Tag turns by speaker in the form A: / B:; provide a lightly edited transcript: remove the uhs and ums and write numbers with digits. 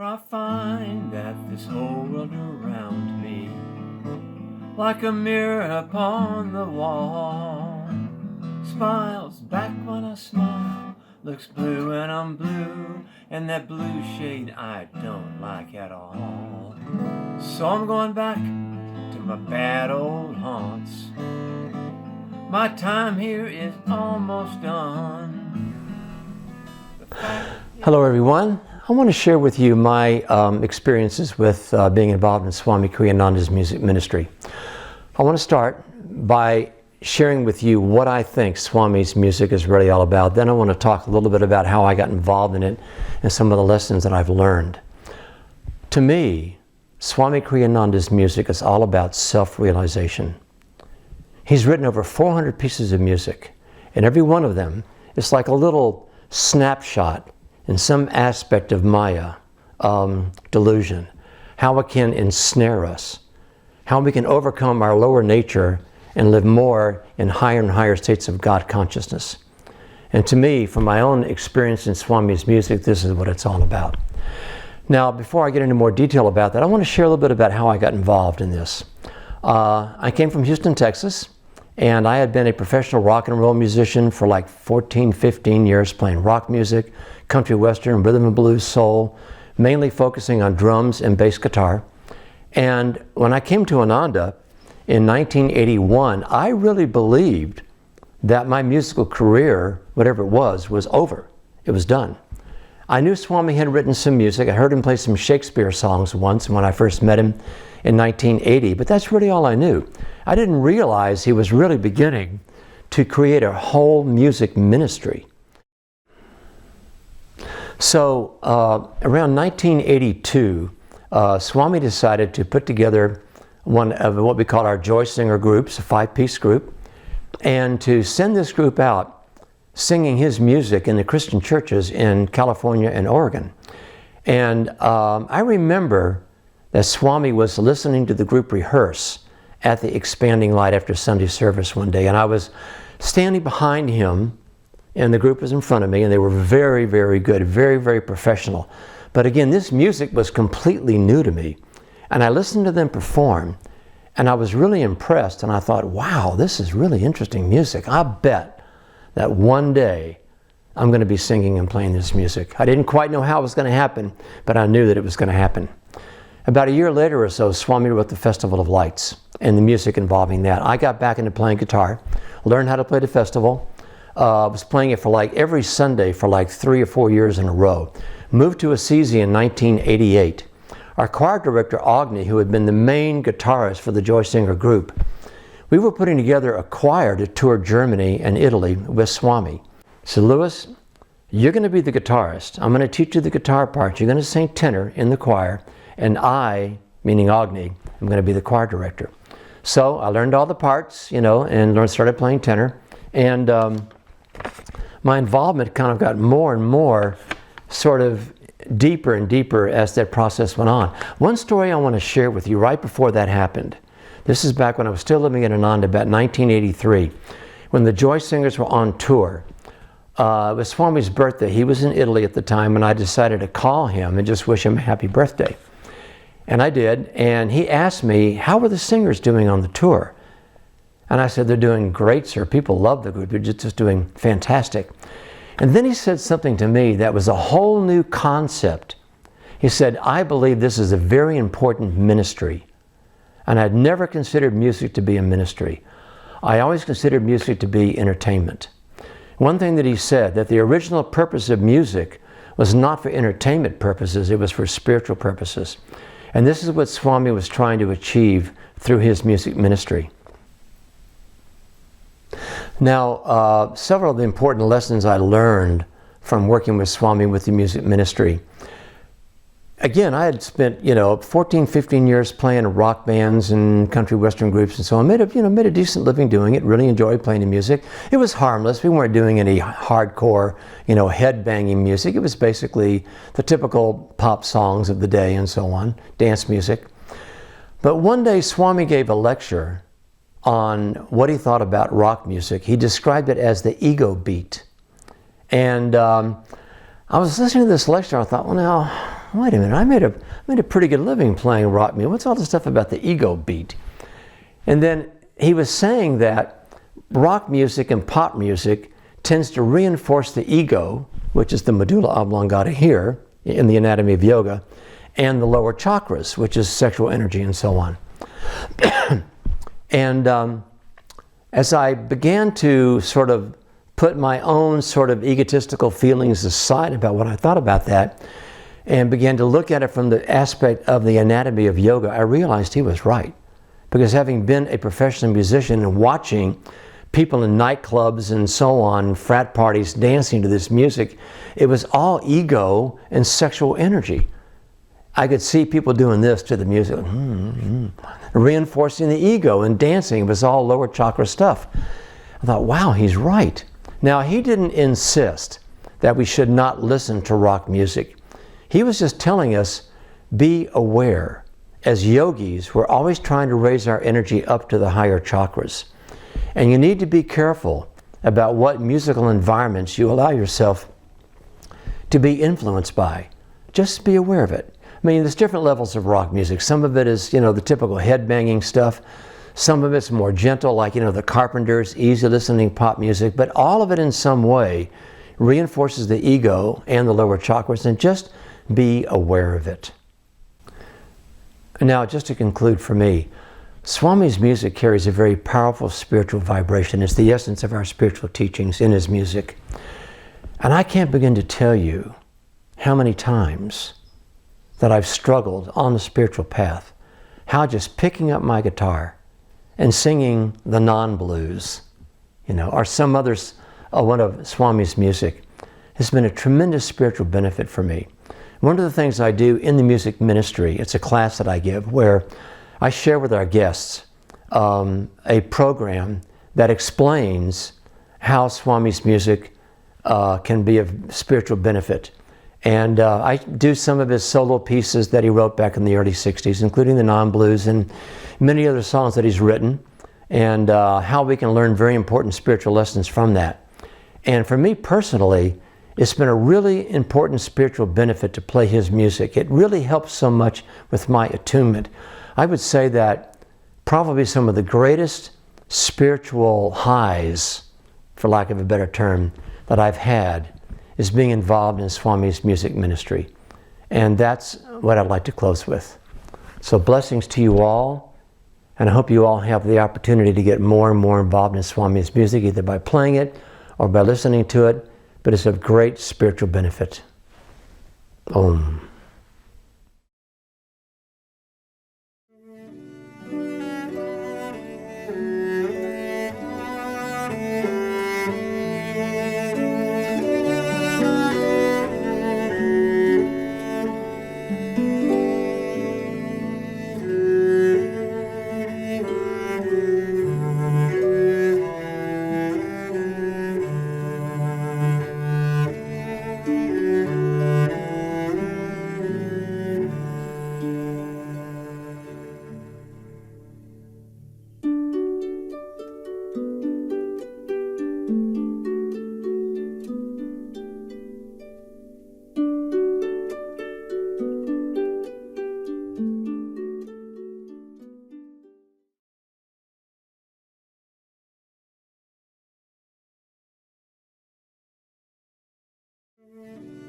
A: For I find that this whole world around me, like a mirror upon the wall, smiles back when I smile, looks blue when I'm blue, and that blue shade I don't like at all. So I'm going back to my bad old haunts. My time here is almost done.
B: Hello everyone. I want to share with you my experiences with being involved in Swami Kriyananda's music ministry. I want to start by sharing with you what I think Swami's music is really all about. Then I want to talk a little bit about how I got involved in it and some of the lessons that I've learned. To me, Swami Kriyananda's music is all about self-realization. He's written over 400 pieces of music, and every one of them is like a little snapshot in some aspect of Maya, delusion, how it can ensnare us, how we can overcome our lower nature and live more in higher and higher states of God consciousness. And to me, from my own experience in Swami's music, this is what it's all about. Now, before I get into more detail about that, I want to share a little bit about how I got involved in this. I came from Houston, Texas, and I had been a professional rock and roll musician for like 14, 15 years, playing rock music, country western, rhythm and blues, soul, mainly focusing on drums and bass guitar. And when I came to Ananda in 1981, I really believed that my musical career, whatever it was over. It was done. I knew Swami had written some music. I heard him play some Shakespeare songs once when I first met him in 1980, but that's really all I knew. I didn't realize he was really beginning to create a whole music ministry. So around 1982, Swami decided to put together one of what we call our Joy Singer groups, a 5-piece group, and to send this group out singing his music in the Christian churches in California and Oregon. And I remember that Swami was listening to the group rehearse at the Expanding Light after Sunday service one day, and I was standing behind him, and the group was in front of me, and they were very, very good, very, very professional. But again, this music was completely new to me, and I listened to them perform, and I was really impressed, and I thought, wow, this is really interesting music. I bet that one day I'm going to be singing and playing this music. I didn't quite know how it was going to happen, but I knew that it was going to happen. About a year later or so, Swami wrote the Festival of Lights and the music involving that. I got back into playing guitar, learned how to play the festival, was playing it for like every Sunday for like 3 or 4 years in a row. Moved to Assisi in 1988. Our choir director, Agni, who had been the main guitarist for the Joy Singer group, we were putting together a choir to tour Germany and Italy with Swami. He said, Louis, you're going to be the guitarist. I'm going to teach you the guitar part. You're going to sing tenor in the choir, and I, meaning Agni, I'm going to be the choir director. So I learned all the parts, and started playing tenor. And my involvement kind of got more and more sort of deeper and deeper as that process went on. One story I want to share with you right before that happened. This is back when I was still living in Ananda, about 1983, when the Joy Singers were on tour. It was Swami's birthday. He was in Italy at the time, and I decided to call him and just wish him a happy birthday. And I did, and he asked me, how were the singers doing on the tour? And I said, they're doing great, sir. People love the group. They're just doing fantastic. And then he said something to me that was a whole new concept. He said, I believe this is a very important ministry. And I'd never considered music to be a ministry. I always considered music to be entertainment. One thing that he said, that the original purpose of music was not for entertainment purposes, it was for spiritual purposes. And this is what Swami was trying to achieve through his music ministry. Now, several of the important lessons I learned from working with Swami with the music ministry. Again, I had spent, 14, 15 years playing rock bands and country western groups and so on. Made a decent living doing it, really enjoyed playing the music. It was harmless. We weren't doing any hardcore, head-banging music. It was basically the typical pop songs of the day and so on, dance music. But one day Swami gave a lecture on what he thought about rock music. He described it as the ego beat. And I was listening to this lecture, I thought, well, now, wait a minute, I made a pretty good living playing rock music. What's all this stuff about the ego beat? And then he was saying that rock music and pop music tends to reinforce the ego, which is the medulla oblongata here in the anatomy of yoga, and the lower chakras, which is sexual energy and so on. And as I began to sort of put my own sort of egotistical feelings aside about what I thought about that, and began to look at it from the aspect of the anatomy of yoga, I realized he was right. Because having been a professional musician and watching people in nightclubs and so on, frat parties, dancing to this music, it was all ego and sexual energy. I could see people doing this to the music, reinforcing the ego and dancing. It was all lower chakra stuff. I thought, wow, he's right. Now, he didn't insist that we should not listen to rock music. He was just telling us, be aware. As yogis, we're always trying to raise our energy up to the higher chakras. And you need to be careful about what musical environments you allow yourself to be influenced by. Just be aware of it. I mean, there's different levels of rock music. Some of it is, the typical headbanging stuff. Some of it's more gentle, like, the Carpenters, easy listening pop music. But all of it in some way reinforces the ego and the lower chakras, and just be aware of it. Now, just to conclude for me, Swami's music carries a very powerful spiritual vibration. It's the essence of our spiritual teachings in his music. And I can't begin to tell you how many times that I've struggled on the spiritual path, how just picking up my guitar and singing the non-blues, or some others, one of Swami's music, has been a tremendous spiritual benefit for me. One of the things I do in the music ministry, it's a class that I give where I share with our guests a program that explains how Swami's music can be of spiritual benefit. And I do some of his solo pieces that he wrote back in the early 60s, including the non-blues and many other songs that he's written, and how we can learn very important spiritual lessons from that. And for me personally, it's been a really important spiritual benefit to play his music. It really helps so much with my attunement. I would say that probably some of the greatest spiritual highs, for lack of a better term, that I've had is being involved in Swami's music ministry. And that's what I'd like to close with. So blessings to you all, and I hope you all have the opportunity to get more and more involved in Swami's music, either by playing it or by listening to it, but it's of great spiritual benefit. Om.